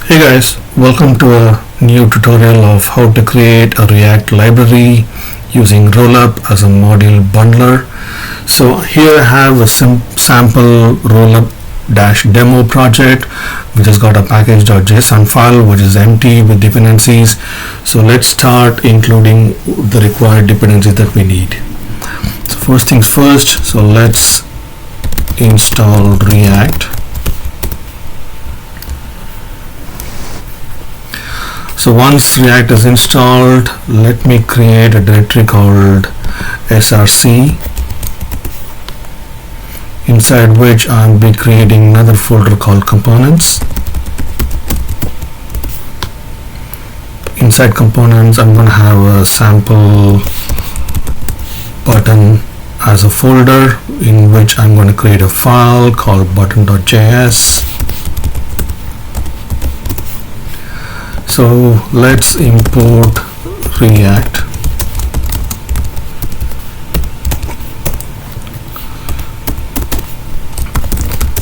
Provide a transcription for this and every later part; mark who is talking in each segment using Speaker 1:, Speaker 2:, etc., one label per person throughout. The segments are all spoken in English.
Speaker 1: Hey guys, welcome to a new tutorial of how to create a React library using Rollup as a module bundler. So here I have a sample Rollup demo project which has got a package.json file which is empty with dependencies. So let's start including the required dependencies that we need. So first things first, so let's install React. So once React is installed, let me create a directory called src, inside which I'll be creating another folder called components. Inside components, I'm going to have a sample button as a folder in which I'm going to create a file called button.js. So let's import React.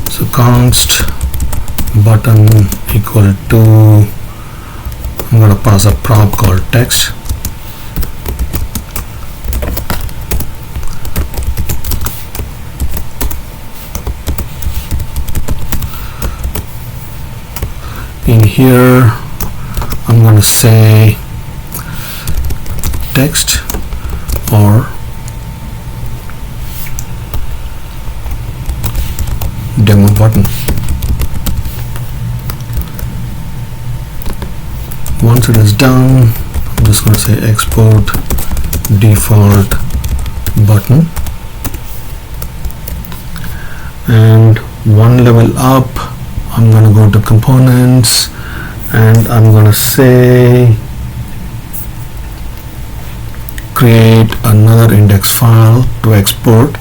Speaker 1: So const button equal to, I'm going to pass a prop called text. In here I'm going to say text or demo button. Once it is done, I'm just going to say export default button, and one level up I'm going to go to components and I'm going to say create another index file to export.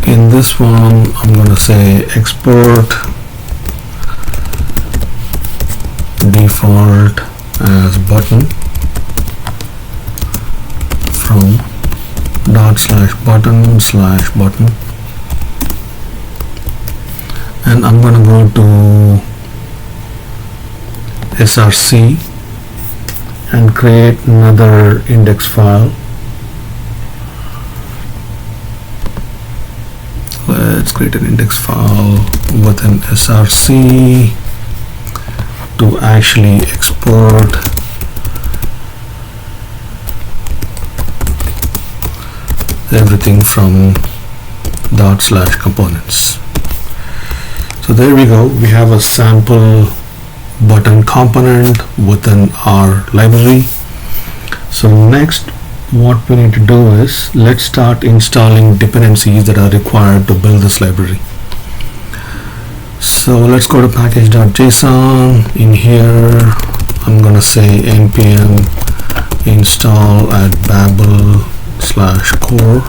Speaker 1: In this one I'm going to say export default as button from /button/button, and I'm going to go to src and create another index file. Let's create an index file with an src to actually export everything from /components. So there we go, we have a sample button component within our library. So next what we need to do is let's start installing dependencies that are required to build this library. So let's go to package.json. In here I'm gonna say npm install at babel/core.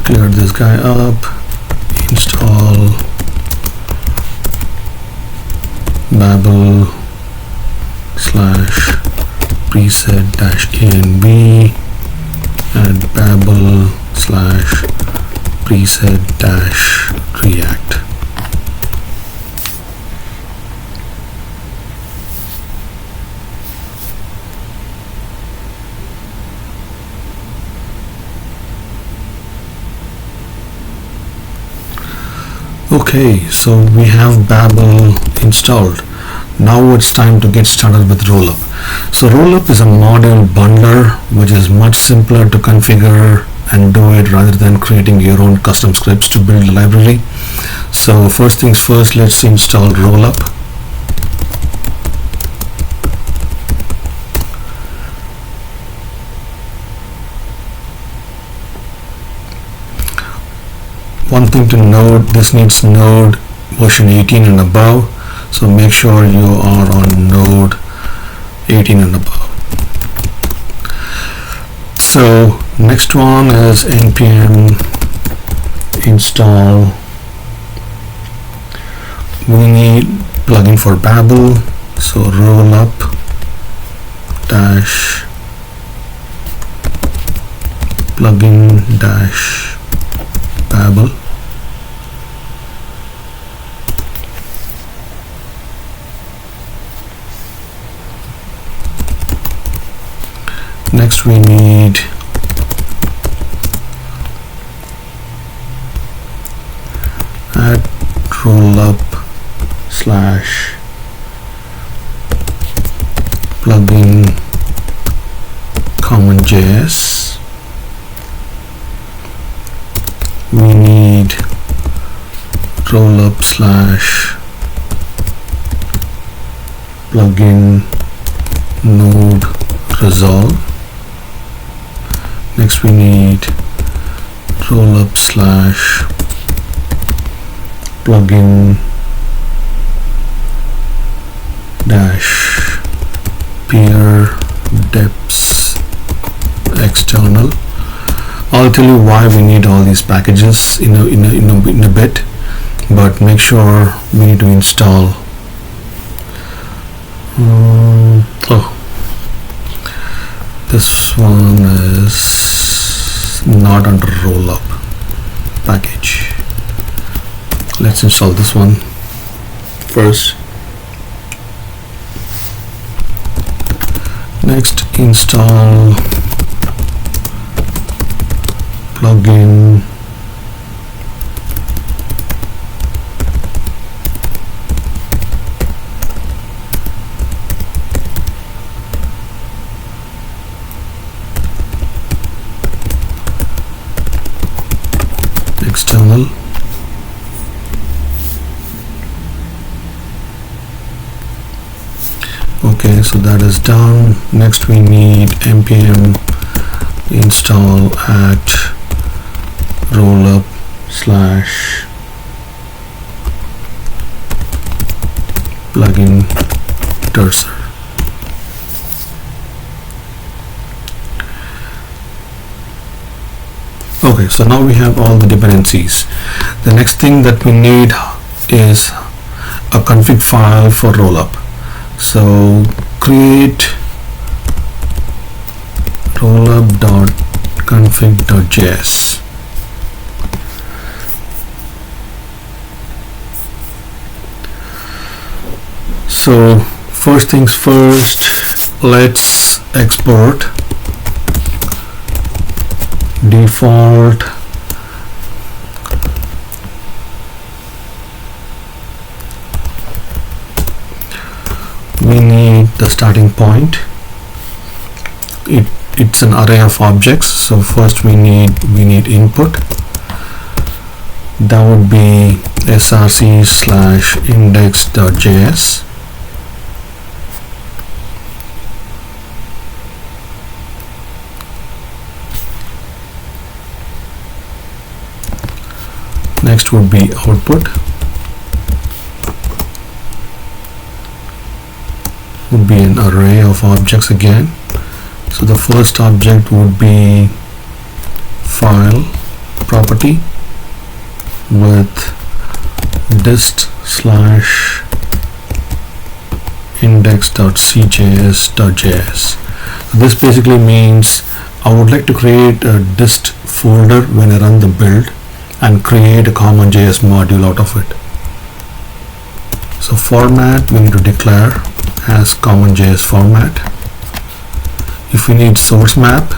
Speaker 1: Clear this guy up, install babel/preset-env and babel/preset-react. Okay, so we have Babel installed. Now it's time to get started with Rollup. So Rollup is a module bundler which is much simpler to configure and do it rather than creating your own custom scripts to build a library. So first things first, let's install Rollup. One thing to note, this needs Node version 18 and above, so make sure you are on Node 18 and above. So next one is npm install, we need plugin for Babel, so Rollup dash plugin dash Babel. Next we need add Rollup slash plugin common.js. We need Rollup slash plugin node resolve. Next we need Rollup slash plugin dash peer depths external. I'll tell you why we need all these packages in a bit, but make sure we need to install this one is not under Rollup package. Let's install this one first. Next, install plugin external. Okay, so that is done. Next we need npm install at rollup slash plugin cursor. Okay, so now we have all the dependencies. The next thing that we need is a config file for Rollup. So create rollup.config.js. So first things first, let's export default we need the starting point. It's an array of objects, so first we need input. That would be src slash index.js. Next would be output, would be an array of objects again. So the first object would be file property with dist slash index.cjs.js. This basically means I would like to create a dist folder when I run the build and create a common.js module out of it. So format we need to declare as common.js format. If we need source map,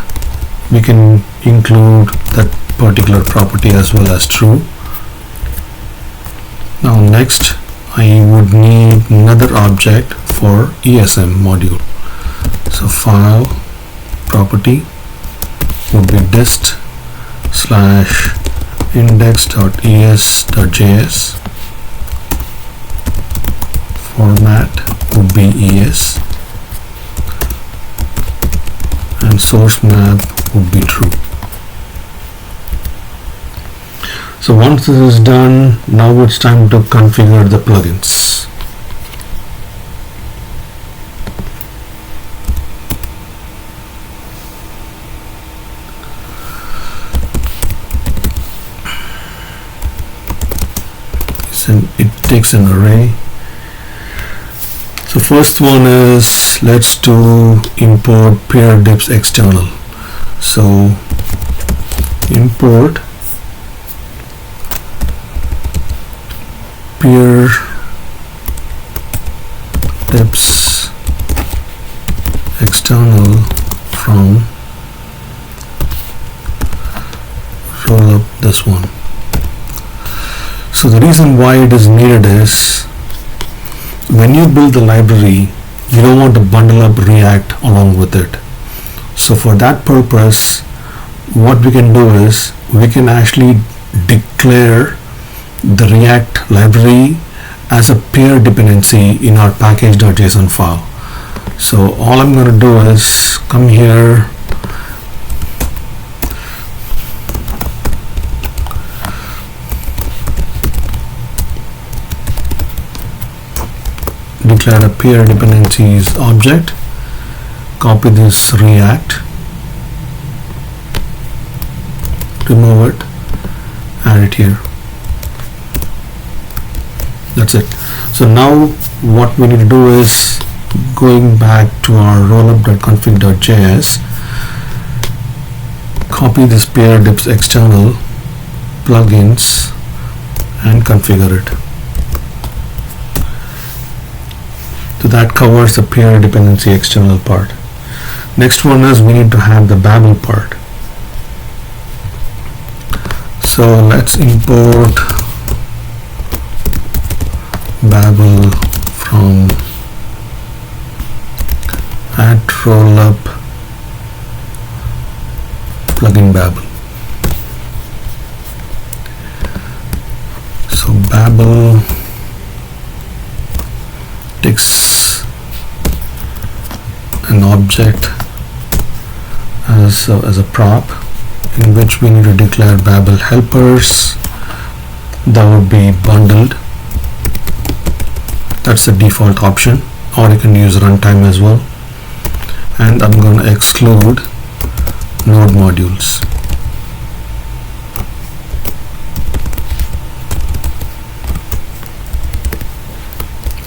Speaker 1: we can include that particular property as well as true. Now next I would need another object for ESM module. So file property would be dist slash index.es.js. Format would be es and source map would be true. So once this is done, now it's time to configure the plugins. it takes an array. So first one is, let's do import pair dips external. So import pair dips external from Rollup, this one. So the reason why it is needed is, when you build the library, you don't want to bundle up React along with it. So for that purpose, what we can do is, we can actually declare the React library as a pair dependency in our package.json file. So all I'm going to do is come here, declare a pair dependencies object, copy this React, remove it, add it here. That's it. So now what we need to do is, going back to our rollup.config.js, copy this pair dips external plugins and configure it. So that covers the pair dependency external part. Next one is, we need to have the Babel part. So let's import Babel from @rollup plugin Babel. So Babel takes an object as a prop, in which we need to declare Babel helpers that would be bundled. That's the default option, or you can use runtime as well. And I'm going to exclude node modules.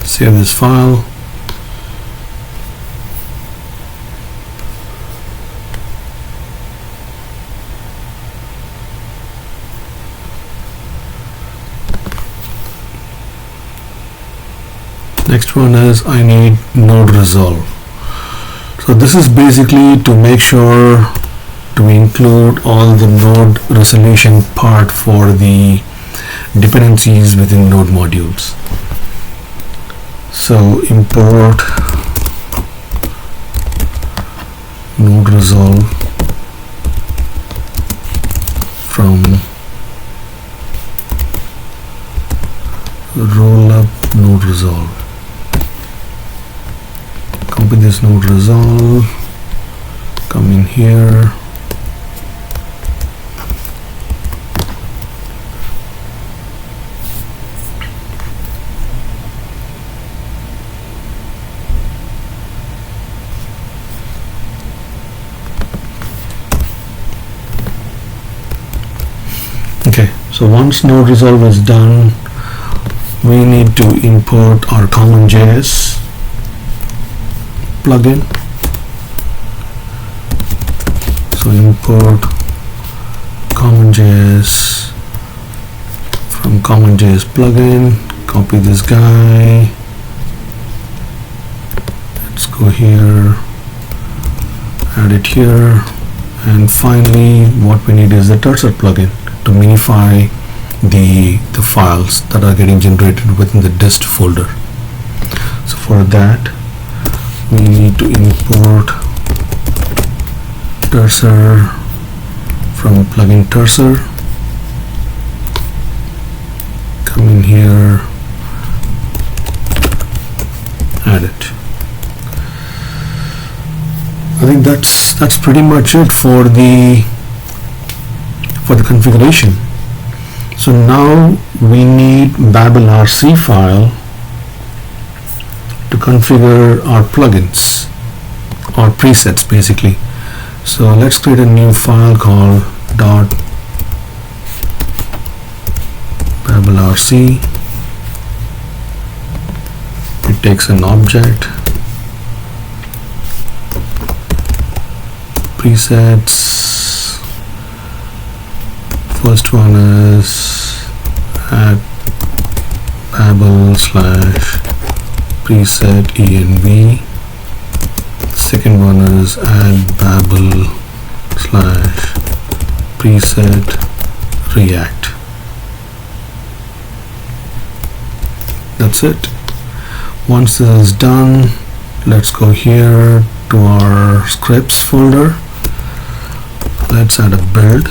Speaker 1: Save this file. Next one is, I need node resolve. So this is basically to make sure to include all the node resolution part for the dependencies within node modules. So import node resolve from rollup node resolve. Copy this node resolve, come in here, okay. So once node resolve is done, we need to import our CommonJS plugin. So import CommonJS from CommonJS plugin, copy this guy, let's go here, add it here, and finally what we need is the Tursor plugin to minify the files that are getting generated within the dist folder. So for that, we need to import Tursor from plugin Tursor, come in here, add it. I think that's pretty much it for the configuration. So now we need Babel RC file to configure our plugins or presets basically. So let's create a new file called .babelrc. takes an object, presets. First one is add babel slash preset env. Second one is add babel slash preset react. That's it. Once this is done, let's go here to our scripts folder. Let's add a build.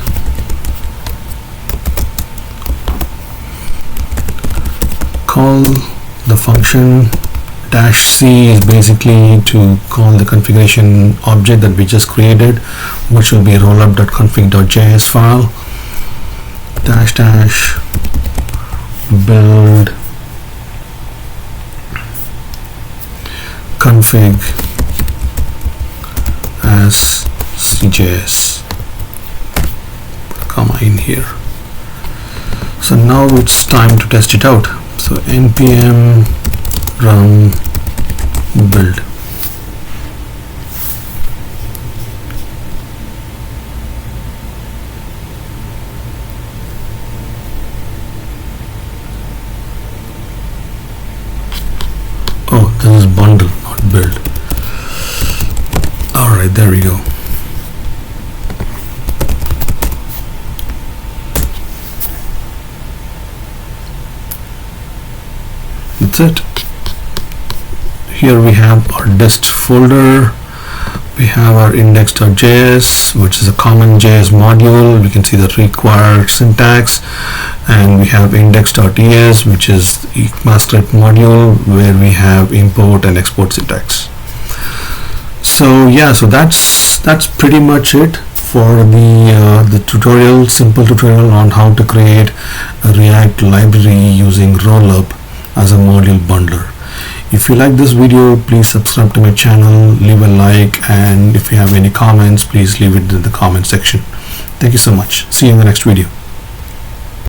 Speaker 1: Call the function -c is basically to call the configuration object that we just created, which will be rollup.config.js file. -- build config as CJS. Put a comma in here. So now it's time to test it out. So npm run build. Oh, this is bundle, not build. Alright, there we go. That's it. Here we have our dist folder. We have our index.js, which is a common JS module. We can see the required syntax, and we have index.es, which is the ECMAScript module where we have import and export syntax. So yeah, so that's pretty much it for the tutorial, simple tutorial on how to create a React library using Rollup as a module bundler. If you like this video, please subscribe to my channel, leave a like, and if you have any comments, please leave it in the comment section. Thank you so much. See you in the next video.